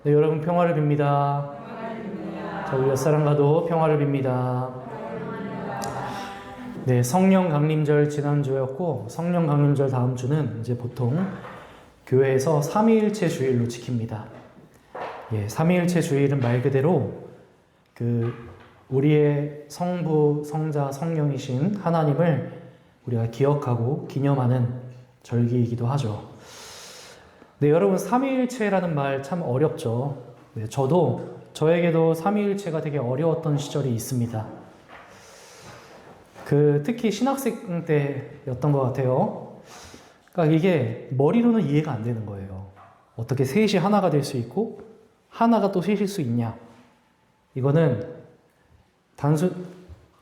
네, 여러분 평화를 빕니다. 자, 우리 옆사람과도 평화를 빕니다. 네, 성령 강림절 지난주였고 성령 강림절 다음 주는 이제 보통 교회에서 삼위일체 주일로 지킵니다. 예, 삼위일체 주일은 말 그대로 우리의 성부, 성자, 성령이신 하나님을 우리가 기억하고 기념하는 절기이기도 하죠. 네, 여러분 삼위일체라는 말 참 어렵죠. 네, 저에게도 삼위일체가 되게 어려웠던 시절이 있습니다. 특히 신학생 때였던 것 같아요. 그러니까 이게 머리로는 이해가 안 되는 거예요. 어떻게 셋이 하나가 될 수 있고 하나가 또 셋일 수 있냐? 이거는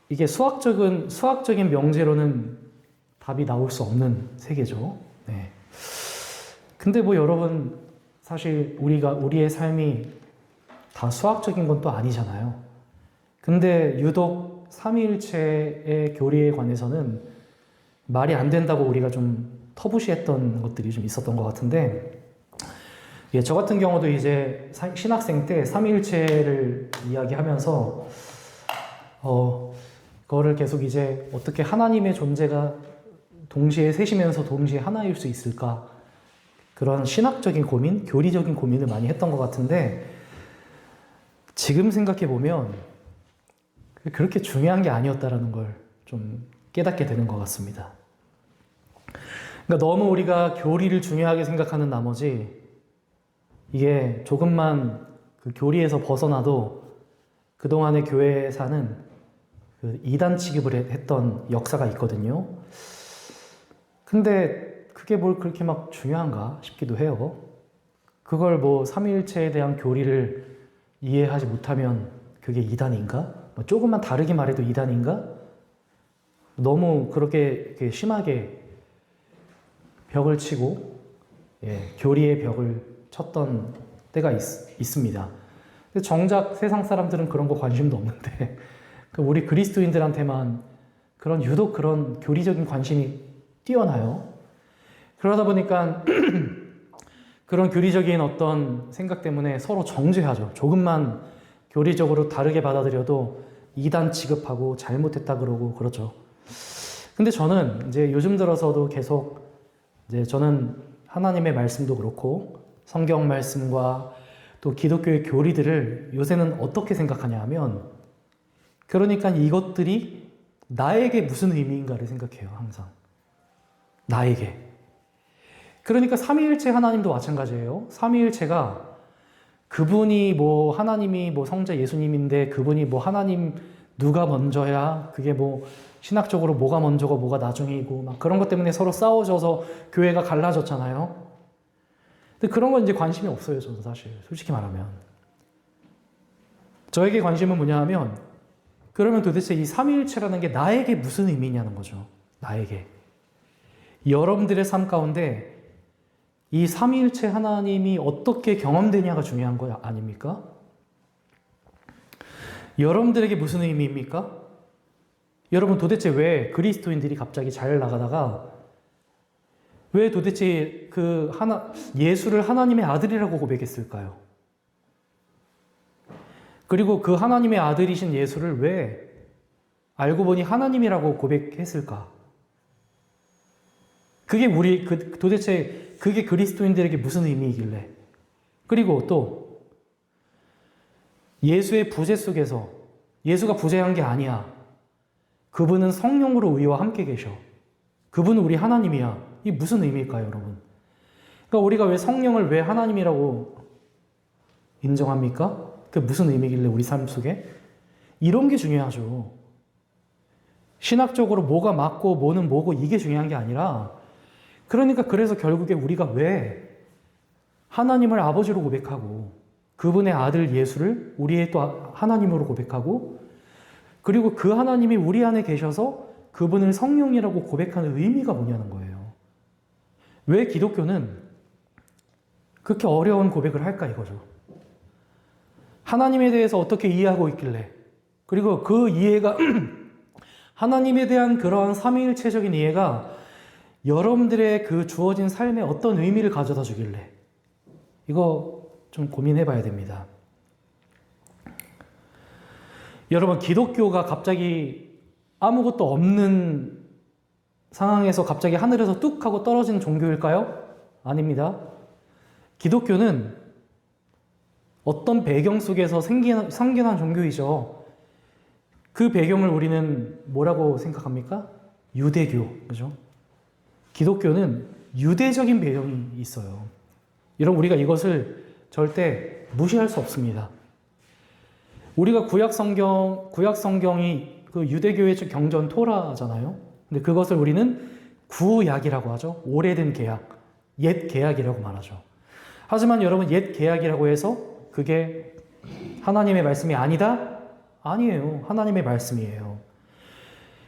이게 수학적인 명제로는 답이 나올 수 없는 세계죠. 네. 근데 여러분, 사실 우리의 삶이 다 수학적인 건 또 아니잖아요. 근데 유독 삼위일체의 교리에 관해서는 말이 안 된다고 우리가 좀 터부시했던 것들이 좀 있었던 것 같은데, 예, 저 같은 경우도 이제 신학생 때 삼위일체를 이야기하면서, 그거를 계속 이제 어떻게 하나님의 존재가 동시에 셋이면서 동시에 하나일 수 있을까? 그런 신학적인 고민, 교리적인 고민을 많이 했던 것 같은데, 지금 생각해보면 그렇게 중요한 게 아니었다라는 걸 좀 깨닫게 되는 것 같습니다. 그러니까 너무 우리가 교리를 중요하게 생각하는 나머지 이게 조금만 그 교리에서 벗어나도 그동안의 교회사는 이단 취급을 했던 역사가 있거든요. 근데 그게 뭘 그렇게 막 중요한가 싶기도 해요. 그걸 삼위일체에 대한 교리를 이해하지 못하면 그게 이단인가? 조금만 다르게 말해도 이단인가? 너무 그렇게 심하게 벽을 치고, 예, 교리의 벽을 쳤던 때가 있습니다. 근데 정작 세상 사람들은 그런 거 관심도 없는데, 우리 그리스도인들한테만 유독 그런 교리적인 관심이 뛰어나요. 그러다 보니까 그런 교리적인 어떤 생각 때문에 서로 정죄하죠. 조금만 교리적으로 다르게 받아들여도 이단 취급하고 잘못했다 그러고 그렇죠. 근데 저는 이제 요즘 들어서도 계속 이제 저는 하나님의 말씀도 그렇고 성경 말씀과 또 기독교의 교리들을 요새는 어떻게 생각하냐 하면, 그러니까 이것들이 나에게 무슨 의미인가를 생각해요, 항상. 나에게. 그러니까 삼위일체 하나님도 마찬가지예요. 삼위일체가 그분이 하나님이 성자 예수님인데 그분이 하나님 누가 먼저야? 그게 신학적으로 뭐가 먼저고 뭐가 나중이고 막 그런 것 때문에 서로 싸워져서 교회가 갈라졌잖아요. 근데 그런 건 이제 관심이 없어요, 저는 사실. 솔직히 말하면. 저에게 관심은 뭐냐 하면, 그러면 도대체 이 삼위일체라는 게 나에게 무슨 의미냐는 거죠. 나에게. 여러분들의 삶 가운데 이 삼위일체 하나님이 어떻게 경험되냐가 중요한 거 아닙니까? 여러분들에게 무슨 의미입니까? 여러분 도대체 왜 그리스도인들이 갑자기 잘 나가다가 왜 도대체 예수를 하나님의 아들이라고 고백했을까요? 그리고 그 하나님의 아들이신 예수를 왜 알고 보니 하나님이라고 고백했을까? 그게 도대체 그게 그리스도인들에게 무슨 의미이길래? 그리고 또 예수의 부재 속에서 예수가 부재한 게 아니야. 그분은 성령으로 우리와 함께 계셔. 그분은 우리 하나님이야. 이게 무슨 의미일까요, 여러분? 그러니까 우리가 왜 성령을 왜 하나님이라고 인정합니까? 그게 무슨 의미길래 우리 삶 속에? 이런 게 중요하죠. 신학적으로 뭐가 맞고 뭐는 뭐고 이게 중요한 게 아니라, 그래서 결국에 우리가 왜 하나님을 아버지로 고백하고 그분의 아들 예수를 우리의 또 하나님으로 고백하고, 그리고 그 하나님이 우리 안에 계셔서 그분을 성령이라고 고백하는 의미가 뭐냐는 거예요. 왜 기독교는 그렇게 어려운 고백을 할까 이거죠. 하나님에 대해서 어떻게 이해하고 있길래, 그리고 그 이해가 하나님에 대한 그러한 삼위일체적인 이해가 여러분들의 그 주어진 삶에 어떤 의미를 가져다 주길래, 이거 좀 고민해 봐야 됩니다. 여러분, 기독교가 갑자기 아무것도 없는 상황에서 갑자기 하늘에서 뚝 하고 떨어진 종교일까요? 아닙니다. 기독교는 어떤 배경 속에서 생겨난 종교이죠. 그 배경을 우리는 뭐라고 생각합니까? 유대교, 그죠? 기독교는 유대적인 배경이 있어요. 여러분, 우리가 이것을 절대 무시할 수 없습니다. 우리가 구약 성경이 그 유대교의 경전 토라잖아요. 근데 그것을 우리는 구약이라고 하죠. 오래된 계약, 옛 계약이라고 말하죠. 하지만 여러분, 옛 계약이라고 해서 그게 하나님의 말씀이 아니다? 아니에요. 하나님의 말씀이에요.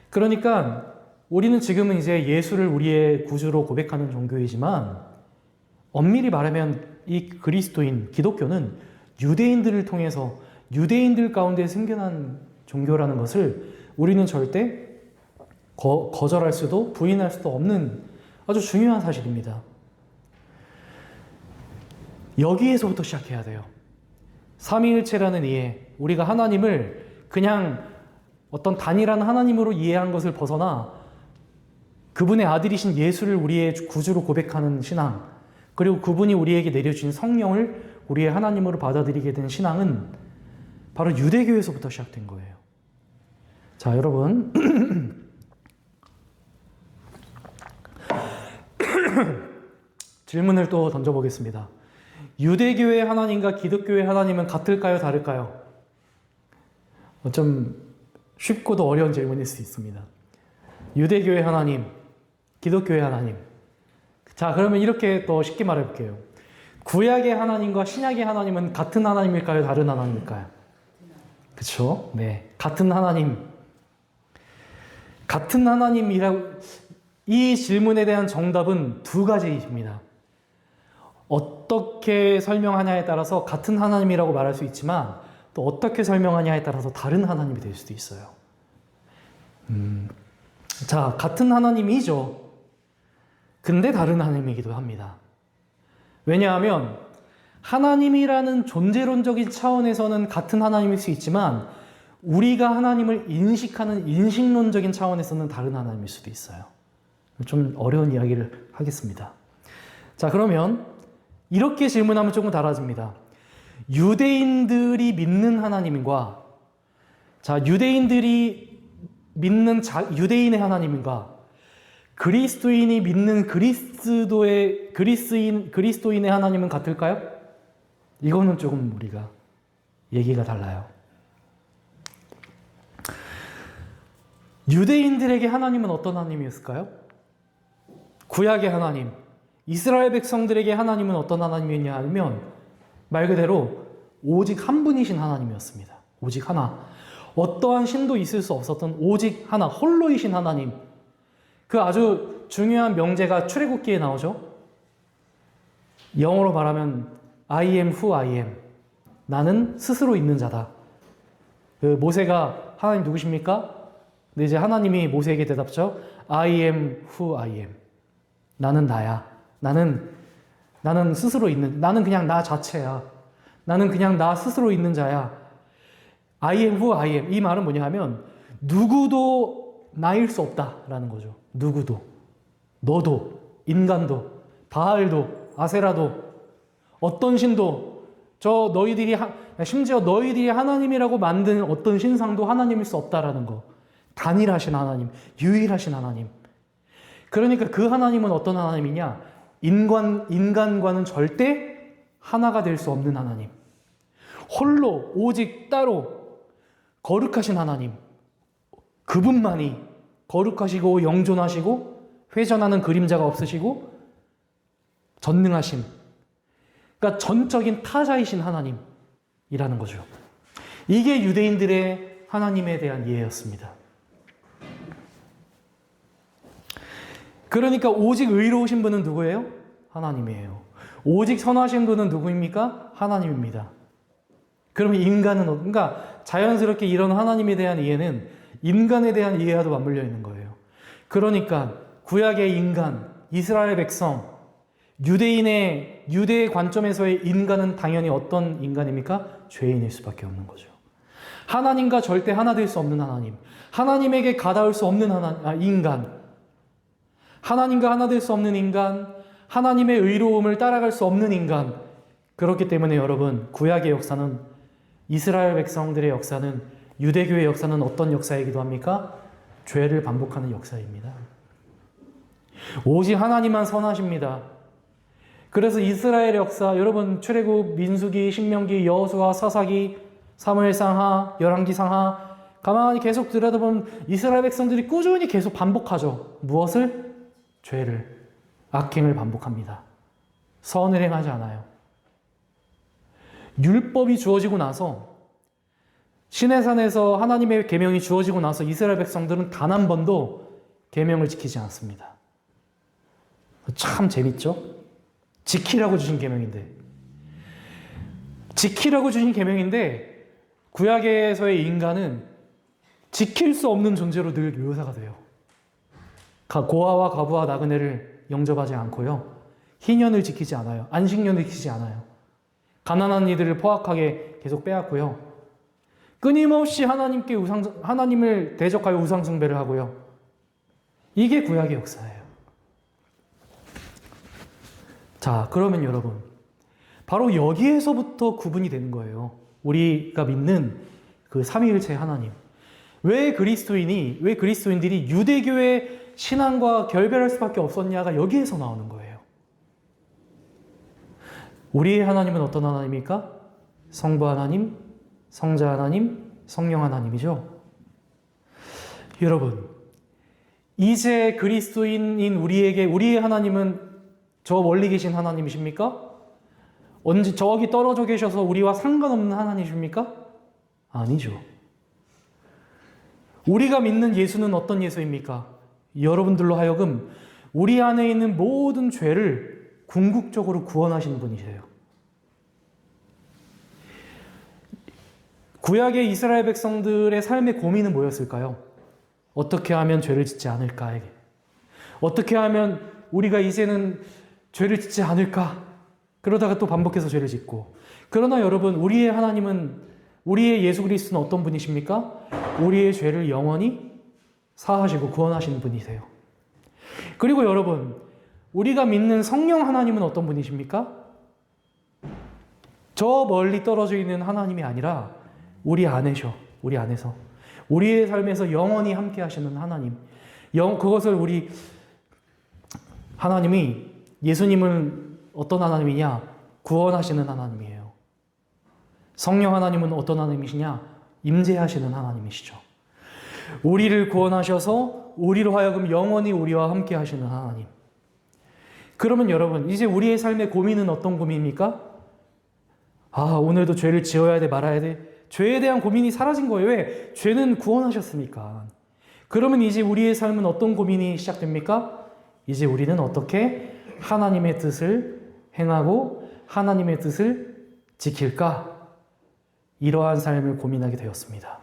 그러니까 우리는 지금은 이제 예수를 우리의 구주로 고백하는 종교이지만 엄밀히 말하면 이 그리스도인 기독교는 유대인들을 통해서 유대인들 가운데 생겨난 종교라는 것을 우리는 절대 거절할 수도 부인할 수도 없는 아주 중요한 사실입니다. 여기에서부터 시작해야 돼요. 삼위일체라는 이해, 우리가 하나님을 그냥 어떤 단일한 하나님으로 이해한 것을 벗어나 그분의 아들이신 예수를 우리의 구주로 고백하는 신앙, 그리고 그분이 우리에게 내려주신 성령을 우리의 하나님으로 받아들이게 된 신앙은 바로 유대교에서부터 시작된 거예요. 자, 여러분. 질문을 또 던져보겠습니다. 유대교의 하나님과 기독교의 하나님은 같을까요? 다를까요? 좀 쉽고도 어려운 질문일 수 있습니다. 유대교의 하나님, 기독교의 하나님. 자, 그러면 이렇게 또 쉽게 말해볼게요. 구약의 하나님과 신약의 하나님은 같은 하나님일까요? 다른 하나님일까요? 그렇죠? 네, 같은 하나님. 같은 하나님이라고, 이 질문에 대한 정답은 두 가지입니다. 어떻게 설명하냐에 따라서 같은 하나님이라고 말할 수 있지만 또 어떻게 설명하냐에 따라서 다른 하나님이 될 수도 있어요. 자, 같은 하나님이죠. 근데 다른 하나님이기도 합니다. 왜냐하면 하나님이라는 존재론적인 차원에서는 같은 하나님일 수 있지만 우리가 하나님을 인식하는 인식론적인 차원에서는 다른 하나님일 수도 있어요. 좀 어려운 이야기를 하겠습니다. 자, 그러면 이렇게 질문하면 조금 달라집니다. 유대인들이 믿는 하나님과, 자, 유대인들이 믿는 유대인의 하나님과 그리스도인이 믿는 그리스도인의 하나님은 같을까요? 이거는 조금 우리가 얘기가 달라요. 유대인들에게 하나님은 어떤 하나님이었을까요? 구약의 하나님, 이스라엘 백성들에게 하나님은 어떤 하나님이었냐 하면 말 그대로 오직 한 분이신 하나님이었습니다. 오직 하나. 어떠한 신도 있을 수 없었던 오직 하나, 홀로이신 하나님. 그 아주 중요한 명제가 출애굽기에 나오죠. 영어로 말하면 I am who I am. 나는 스스로 있는 자다. 그 모세가 하나님 누구십니까? 근데 이제 하나님이 모세에게 대답죠. I am who I am. 나는 나야. 나는 스스로 있는, 나는 그냥 나 자체야. 나는 그냥 나 스스로 있는 자야. I am who I am. 이 말은 뭐냐 하면 누구도 나일 수 없다라는 거죠. 누구도. 너도, 인간도, 바알도, 아세라도, 어떤 신도, 심지어 너희들이 하나님이라고 만든 어떤 신상도 하나님일 수 없다라는 거. 단일하신 하나님, 유일하신 하나님. 그러니까 그 하나님은 어떤 하나님이냐? 인간과는 절대 하나가 될 수 없는 하나님. 홀로, 오직 따로 거룩하신 하나님. 그분만이 거룩하시고 영존하시고 회전하는 그림자가 없으시고 전능하심. 그러니까 전적인 타자이신 하나님이라는 거죠. 이게 유대인들의 하나님에 대한 이해였습니다. 그러니까 오직 의로우신 분은 누구예요? 하나님이에요. 오직 선하신 분은 누구입니까? 하나님입니다. 그러면 인간은, 그러니까 자연스럽게 이런 하나님에 대한 이해는 인간에 대한 이해와도 맞물려 있는 거예요. 그러니까 구약의 인간, 이스라엘 백성, 유대인의 유대의 관점에서의 인간은 당연히 어떤 인간입니까? 죄인일 수밖에 없는 거죠. 하나님과 절대 하나 될 수 없는 하나님, 하나님에게 가닿을 수 없는 인간, 하나님과 하나 될 수 없는 인간, 하나님의 의로움을 따라갈 수 없는 인간. 그렇기 때문에 여러분, 구약의 역사는, 이스라엘 백성들의 역사는, 유대교의 역사는 어떤 역사이기도 합니까? 죄를 반복하는 역사입니다. 오직 하나님만 선하십니다. 그래서 이스라엘 역사, 여러분 출애굽, 민수기, 신명기, 여호수아, 사사기, 사무엘상하, 열왕기상하 가만히 계속 들여다보면 이스라엘 백성들이 꾸준히 계속 반복하죠. 무엇을? 죄를, 악행을 반복합니다. 선을 행하지 않아요. 율법이 주어지고 나서, 시내산에서 하나님의 계명이 주어지고 나서 이스라엘 백성들은 단 한 번도 계명을 지키지 않습니다. 참 재밌죠? 지키라고 주신 계명인데, 구약에서의 인간은 지킬 수 없는 존재로 늘 묘사가 돼요. 고아와 과부와 나그네를 영접하지 않고요, 희년을 지키지 않아요. 안식년을 지키지 않아요. 가난한 이들을 포악하게 계속 빼앗고요, 끊임없이 하나님을 대적하여 우상숭배를 하고요. 이게 구약의 역사예요. 자, 그러면 여러분, 바로 여기에서부터 구분이 되는 거예요. 우리가 믿는 그 삼위일체 하나님. 왜 그리스도인들이 유대교의 신앙과 결별할 수밖에 없었냐가 여기에서 나오는 거예요. 우리의 하나님은 어떤 하나님입니까? 성부 하나님, 성자 하나님, 성령 하나님이죠. 여러분, 이제 그리스도인인 우리의 하나님은 저 멀리 계신 하나님이십니까? 언제 저기 떨어져 계셔서 우리와 상관없는 하나님이십니까? 아니죠. 우리가 믿는 예수는 어떤 예수입니까? 여러분들로 하여금 우리 안에 있는 모든 죄를 궁극적으로 구원하시는 분이세요. 구약의 이스라엘 백성들의 삶의 고민은 뭐였을까요? 어떻게 하면 죄를 짓지 않을까? 어떻게 하면 우리가 이제는 죄를 짓지 않을까? 그러다가 또 반복해서 죄를 짓고. 그러나 여러분, 우리의 하나님은, 우리의 예수 그리스도는 어떤 분이십니까? 우리의 죄를 영원히 사하시고 구원하시는 분이세요. 그리고 여러분, 우리가 믿는 성령 하나님은 어떤 분이십니까? 저 멀리 떨어져 있는 하나님이 아니라 우리 안에서 우리의 삶에서 영원히 함께 하시는 하나님. 그것을 하나님이, 예수님은 어떤 하나님이냐? 구원하시는 하나님이에요. 성령 하나님은 어떤 하나님이시냐? 임재하시는 하나님이시죠. 우리를 구원하셔서 우리로 하여금 영원히 우리와 함께 하시는 하나님. 그러면 여러분, 이제 우리의 삶의 고민은 어떤 고민입니까? 오늘도 죄를 지어야 돼, 말아야 돼? 죄에 대한 고민이 사라진 거예요. 왜? 죄는 구원하셨으니까. 그러면 이제 우리의 삶은 어떤 고민이 시작됩니까? 이제 우리는 어떻게 하나님의 뜻을 행하고 하나님의 뜻을 지킬까? 이러한 삶을 고민하게 되었습니다.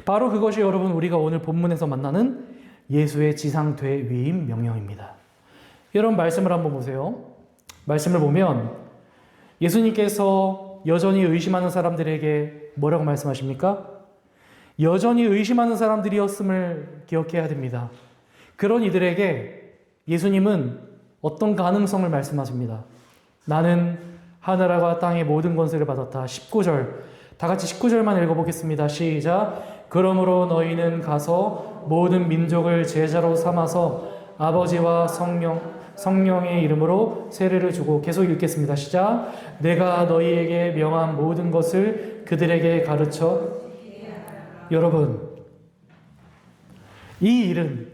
바로 그것이 여러분, 우리가 오늘 본문에서 만나는 예수의 지상 되위임 명령입니다. 여러분, 말씀을 한번 보세요. 말씀을 보면 예수님께서 여전히 의심하는 사람들에게 뭐라고 말씀하십니까? 여전히 의심하는 사람들이었음을 기억해야 됩니다. 그런 이들에게 예수님은 어떤 가능성을 말씀하십니다. 나는 하늘과 땅의 모든 권세를 받았다. 19절. 다 같이 19절만 읽어보겠습니다. 시작. 그러므로 너희는 가서 모든 민족을 제자로 삼아서 아버지와 성령의 이름으로 세례를 주고, 계속 읽겠습니다. 시작. 내가 너희에게 명한 모든 것을 그들에게 가르쳐. 여러분, 이 일은,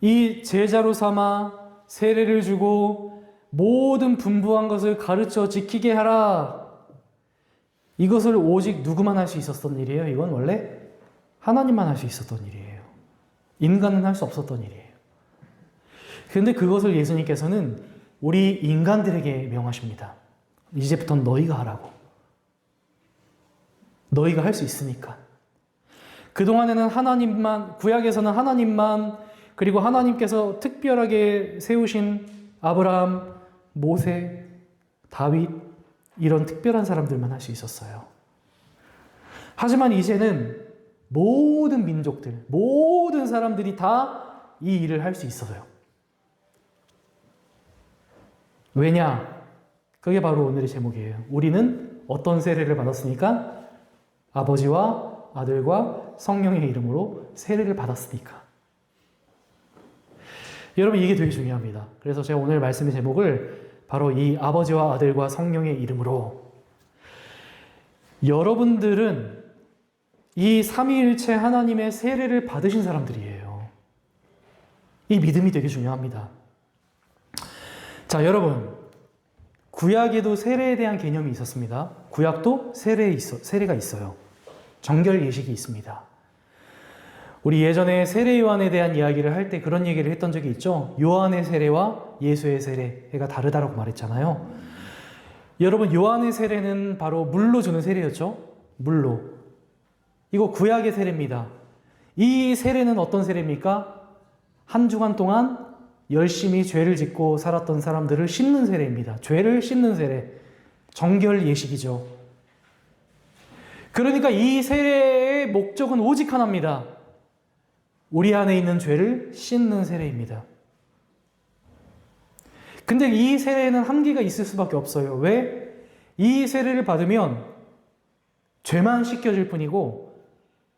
이 제자로 삼아 세례를 주고 모든 분부한 것을 가르쳐 지키게 하라. 이것을 오직 누구만 할 수 있었던 일이에요? 이건 원래 하나님만 할 수 있었던 일이에요. 인간은 할 수 없었던 일이에요. 그런데 그것을 예수님께서는 우리 인간들에게 명하십니다. 이제부터 너희가 하라고. 너희가 할 수 있으니까. 그동안에는 하나님만, 구약에서는 하나님만, 그리고 하나님께서 특별하게 세우신 아브라함, 모세, 다윗 이런 특별한 사람들만 할 수 있었어요. 하지만 이제는 모든 민족들, 모든 사람들이 다 이 일을 할 수 있어요. 왜냐? 그게 바로 오늘의 제목이에요. 우리는 어떤 세례를 받았으니까? 아버지와 아들과 성령의 이름으로 세례를 받았으니까. 여러분, 이게 되게 중요합니다. 그래서 제가 오늘 말씀의 제목을 바로 이 아버지와 아들과 성령의 이름으로, 여러분들은 이 삼위일체 하나님의 세례를 받으신 사람들이에요. 이 믿음이 되게 중요합니다. 자, 여러분, 구약에도 세례에 대한 개념이 있었습니다. 구약도 세례가 있어요. 정결 예식이 있습니다. 우리 예전에 세례 요한에 대한 이야기를 할 때 그런 얘기를 했던 적이 있죠. 요한의 세례와 예수의 세례가 다르다고 말했잖아요. 여러분, 요한의 세례는 바로 물로 주는 세례였죠. 물로. 이거 구약의 세례입니다. 이 세례는 어떤 세례입니까? 한 주간 동안 열심히 죄를 짓고 살았던 사람들을 씻는 세례입니다. 죄를 씻는 세례. 정결 예식이죠. 그러니까 이 세례의 목적은 오직 하나입니다. 우리 안에 있는 죄를 씻는 세례입니다. 근데 이 세례에는 한계가 있을 수밖에 없어요. 왜? 이 세례를 받으면 죄만 씻겨질 뿐이고,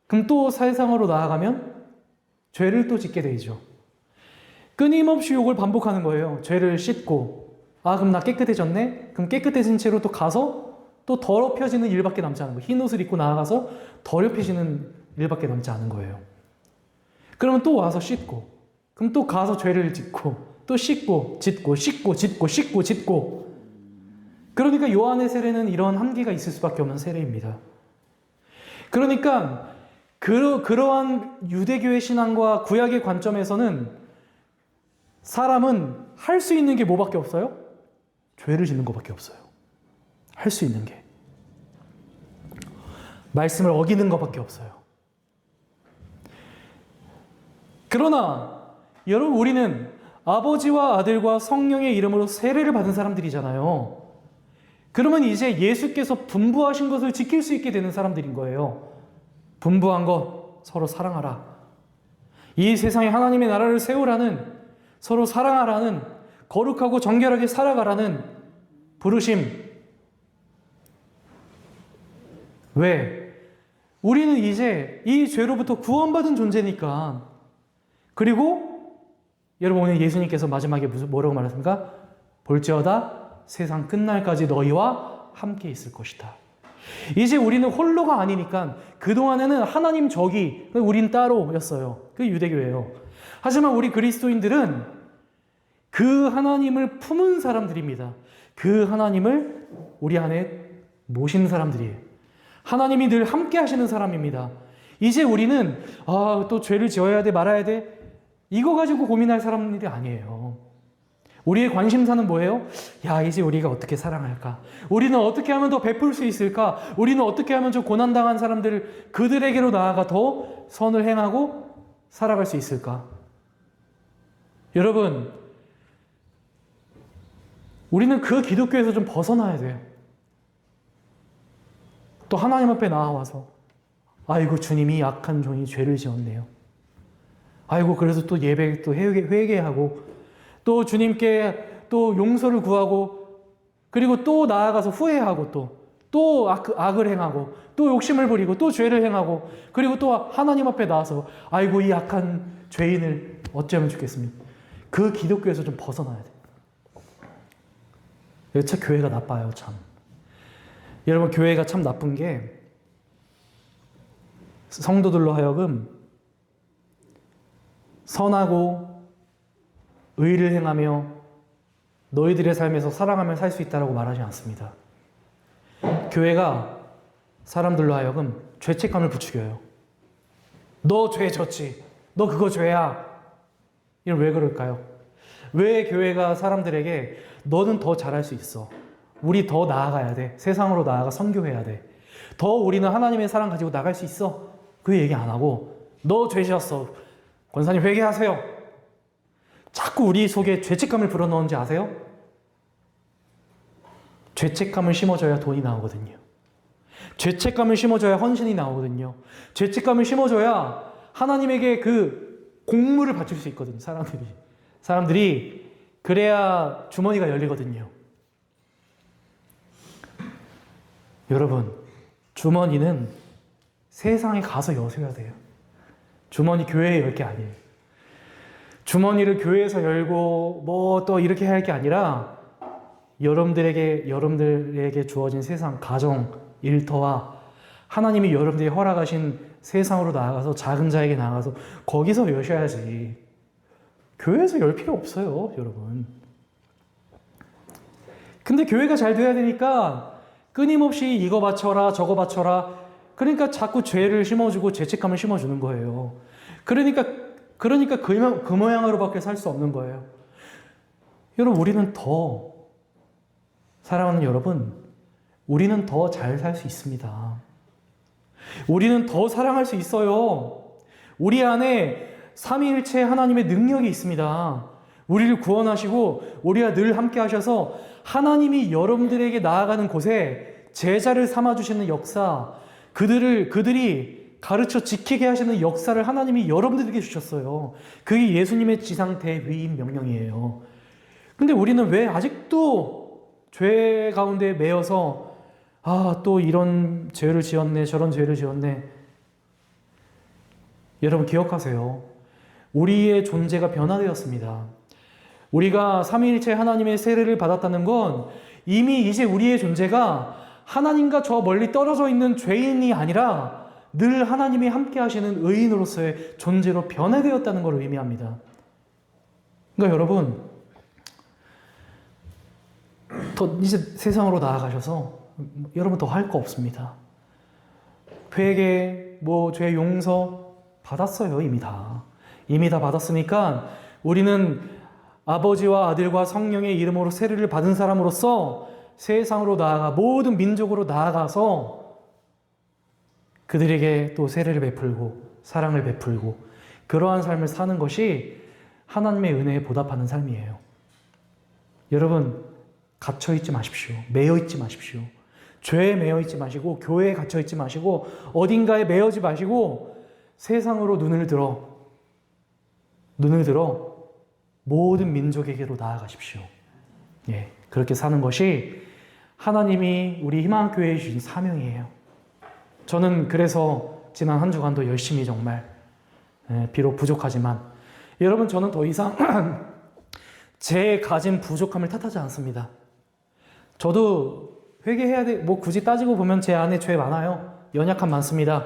그럼 또 세상으로 나아가면 죄를 또 짓게 되죠. 끊임없이 욕을 반복하는 거예요. 죄를 씻고, 그럼 나 깨끗해졌네? 그럼 깨끗해진 채로 또 가서 또 더럽혀지는 일밖에 남지 않은 거예요. 흰 옷을 입고 나아가서 더럽혀지는 일밖에 남지 않은 거예요. 그러면 또 와서 씻고, 그럼 또 가서 죄를 짓고, 또 씻고, 짓고, 씻고, 짓고, 씻고, 짓고. 그러니까 요한의 세례는 이런 한계가 있을 수밖에 없는 세례입니다. 그러니까 그러한 유대교의 신앙과 구약의 관점에서는 사람은 할 수 있는 게 뭐밖에 없어요? 죄를 짓는 것밖에 없어요. 할 수 있는 게. 말씀을 어기는 것밖에 없어요. 그러나 여러분, 우리는 아버지와 아들과 성령의 이름으로 세례를 받은 사람들이잖아요. 그러면 이제 예수께서 분부하신 것을 지킬 수 있게 되는 사람들인 거예요. 분부한 것 서로 사랑하라. 이 세상에 하나님의 나라를 세우라는, 서로 사랑하라는, 거룩하고 정결하게 살아가라는 부르심. 왜? 우리는 이제 이 죄로부터 구원받은 존재니까. 그리고 여러분, 오늘 예수님께서 마지막에 뭐라고 말했습니까? 볼지어다 세상 끝날까지 너희와 함께 있을 것이다. 이제 우리는 홀로가 아니니까, 그동안에는 하나님 저기, 우린 따로였어요. 그 유대교예요. 하지만 우리 그리스도인들은 그 하나님을 품은 사람들입니다. 그 하나님을 우리 안에 모신 사람들이에요. 하나님이 늘 함께 하시는 사람입니다. 이제 우리는 또 죄를 지어야 돼, 말아야 돼, 이거 가지고 고민할 사람들이 아니에요. 우리의 관심사는 뭐예요? 이제 우리가 어떻게 사랑할까? 우리는 어떻게 하면 더 베풀 수 있을까? 우리는 어떻게 하면 저 고난당한 사람들, 그들에게로 나아가 더 선을 행하고 살아갈 수 있을까? 여러분, 우리는 그 기독교에서 좀 벗어나야 돼요. 또 하나님 앞에 나와서, 아이고, 주님이 약한 종이 죄를 지었네요. 아이고, 그래서 또 예배 또 회개하고, 또 주님께 또 용서를 구하고, 그리고 또 나아가서 후회하고, 또 악을 행하고, 또 욕심을 부리고, 또 죄를 행하고, 그리고 또 하나님 앞에 나와서, 아이고, 이 약한 죄인을 어찌하면 좋겠습니까? 그 기독교에서 좀 벗어나야 돼요. 참 교회가 나빠요, 참. 여러분, 교회가 참 나쁜 게, 성도들로 하여금 선하고 의를 행하며 너희들의 삶에서 사랑하며 살 수 있다고 말하지 않습니다. 교회가 사람들로 하여금 죄책감을 부추겨요. 너 죄 졌지. 너 그거 죄야. 이런, 왜 그럴까요? 왜 교회가 사람들에게 너는 더 잘할 수 있어. 우리 더 나아가야 돼. 세상으로 나아가 선교해야 돼. 더 우리는 하나님의 사랑 가지고 나갈 수 있어. 그 얘기 안 하고, 너 죄 지었어. 권사님 회개하세요. 자꾸 우리 속에 죄책감을 불어넣은지 아세요? 죄책감을 심어줘야 돈이 나오거든요. 죄책감을 심어줘야 헌신이 나오거든요. 죄책감을 심어줘야 하나님에게 그 공물을 바칠 수 있거든요. 사람들이 그래야 주머니가 열리거든요. 여러분, 주머니는 세상에 가서 여셔야 돼요. 주머니 교회에 열 게 아니에요. 주머니를 교회에서 열고 뭐 또 이렇게 할 게 아니라 여러분들에게 주어진 세상, 가정, 일터와 하나님이 여러분들이 허락하신 세상으로 나아가서 작은 자에게 나아가서 거기서 여셔야지. 교회에서 열 필요 없어요, 여러분. 근데 교회가 잘 돼야 되니까 끊임없이 이거 바쳐라, 저거 바쳐라. 그러니까 자꾸 죄를 심어주고 죄책감을 심어주는 거예요. 그러니까 그 모양으로밖에 살 수 없는 거예요. 여러분, 사랑하는 여러분, 우리는 더 잘 살 수 있습니다. 우리는 더 사랑할 수 있어요. 우리 안에 삼위일체 하나님의 능력이 있습니다. 우리를 구원하시고 우리와 늘 함께 하셔서 하나님이 여러분들에게 나아가는 곳에 제자를 삼아주시는 역사, 그들이 가르쳐 지키게 하시는 역사를 하나님이 여러분들에게 주셨어요. 그게 예수님의 지상 대위임 명령이에요. 근데 우리는 왜 아직도 죄 가운데 매여서 또 이런 죄를 지었네, 저런 죄를 지었네. 여러분 기억하세요. 우리의 존재가 변화되었습니다. 우리가 삼위일체 하나님의 세례를 받았다는 건 이미 이제 우리의 존재가 하나님과 저 멀리 떨어져 있는 죄인이 아니라 늘 하나님이 함께 하시는 의인으로서의 존재로 변화되었다는 걸 의미합니다. 그러니까 여러분, 이제 세상으로 나아가셔서 여러분 더 할 거 없습니다. 회개, 죄 용서 받았어요. 이미 다 받았으니까 우리는 아버지와 아들과 성령의 이름으로 세례를 받은 사람으로서 세상으로 나아가 모든 민족으로 나아가서 그들에게 또 세례를 베풀고 사랑을 베풀고 그러한 삶을 사는 것이 하나님의 은혜에 보답하는 삶이에요. 여러분 갇혀있지 마십시오. 매여있지 마십시오. 죄에 매여있지 마시고 교회에 갇혀있지 마시고 어딘가에 매여지 마시고 세상으로 눈을 들어 모든 민족에게로 나아가십시오. 예, 그렇게 사는 것이 하나님이 우리 희망교회에 주신 사명이에요. 저는 그래서 지난 한 주간도 열심히 정말 비록 부족하지만 여러분 저는 더 이상 제 가진 부족함을 탓하지 않습니다. 저도 회개해야 돼. 굳이 따지고 보면 제 안에 죄 많아요. 연약함 많습니다.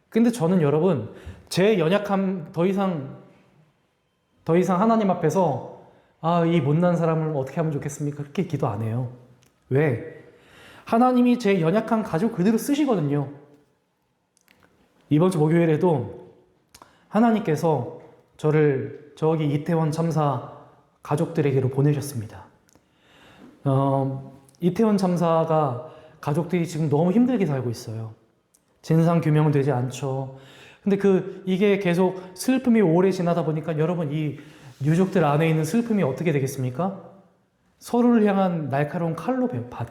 근데 저는 여러분 제 연약함 더 이상 하나님 앞에서 이 못난 사람을 어떻게 하면 좋겠습니까? 그렇게 기도 안 해요. 왜? 하나님이 제 연약함 가지고 그대로 쓰시거든요. 이번 주 목요일에도 하나님께서 저를 저기 이태원 참사 가족들에게로 보내셨습니다. 이태원 참사가 가족들이 지금 너무 힘들게 살고 있어요. 진상 규명은 되지 않죠. 근데 이게 계속 슬픔이 오래 지나다 보니까 여러분 이 유족들 안에 있는 슬픔이 어떻게 되겠습니까? 서로를 향한 날카로운 칼로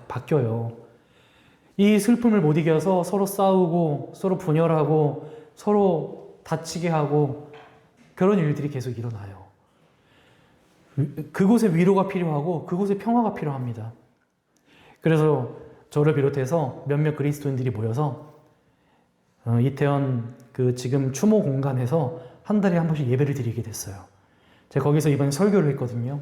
바뀌어요. 이 슬픔을 못 이겨서 서로 싸우고 서로 분열하고 서로 다치게 하고 그런 일들이 계속 일어나요. 그곳에 위로가 필요하고 그곳에 평화가 필요합니다. 그래서 저를 비롯해서 몇몇 그리스도인들이 모여서 이태원 지금 추모 공간에서 한 달에 한 번씩 예배를 드리게 됐어요. 제가 거기서 이번에 설교를 했거든요.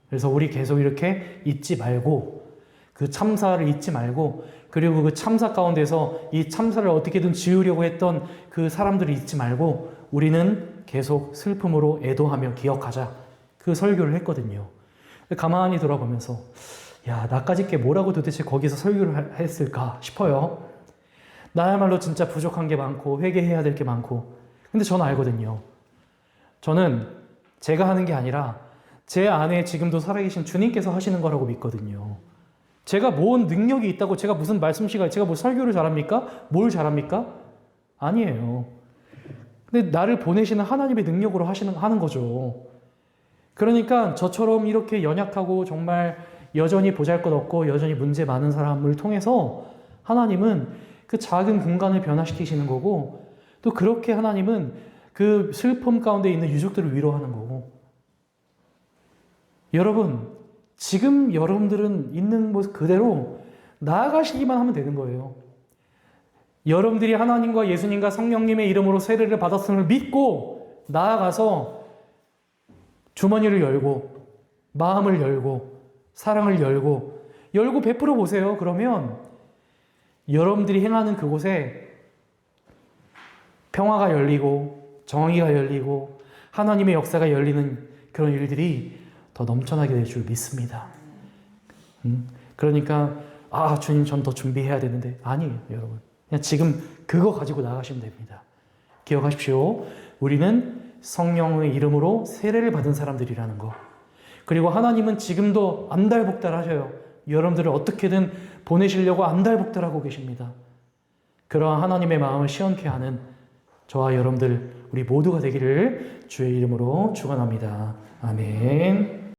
그래서 우리 계속 이렇게 잊지 말고 그 참사를 잊지 말고 그리고 그 참사 가운데서 이 참사를 어떻게든 지우려고 했던 그 사람들을 잊지 말고 우리는 계속 슬픔으로 애도하며 기억하자. 그 설교를 했거든요. 가만히 돌아보면서 나까짓 게 뭐라고 도대체 거기서 설교를 했을까 싶어요. 나야말로 진짜 부족한 게 많고 회개해야 될 게 많고 근데 저는 알거든요. 저는 제가 하는 게 아니라 제 안에 지금도 살아계신 주님께서 하시는 거라고 믿거든요. 제가 뭔 능력이 있다고 제가 무슨 제가 뭐 설교를 잘합니까? 뭘 잘합니까? 아니에요. 근데 나를 보내시는 하나님의 능력으로 하는 거죠. 그러니까 저처럼 이렇게 연약하고 정말 여전히 보잘것없고 여전히 문제 많은 사람을 통해서 하나님은 그 작은 공간을 변화시키시는 거고, 또 그렇게 하나님은 그 슬픔 가운데 있는 유족들을 위로하는 거고. 여러분, 지금 여러분들은 있는 모습 그대로 나아가시기만 하면 되는 거예요. 여러분들이 하나님과 예수님과 성령님의 이름으로 세례를 받았음을 믿고 나아가서 주머니를 열고 마음을 열고 사랑을 열고 베풀어 보세요. 그러면 여러분들이 행하는 그곳에 평화가 열리고 정의가 열리고 하나님의 역사가 열리는 그런 일들이 더 넘쳐나게 될 줄 믿습니다. 그러니까 주님 전 더 준비해야 되는데, 아니에요 여러분. 그냥 지금 그거 가지고 나가시면 됩니다. 기억하십시오. 우리는 성령의 이름으로 세례를 받은 사람들이라는 거. 그리고 하나님은 지금도 안달복달하셔요. 여러분들을 어떻게든 보내시려고 안달복달하고 계십니다. 그러한 하나님의 마음을 시원케 하는 저와 여러분들 우리 모두가 되기를 주의 이름으로 축원합니다. 아멘.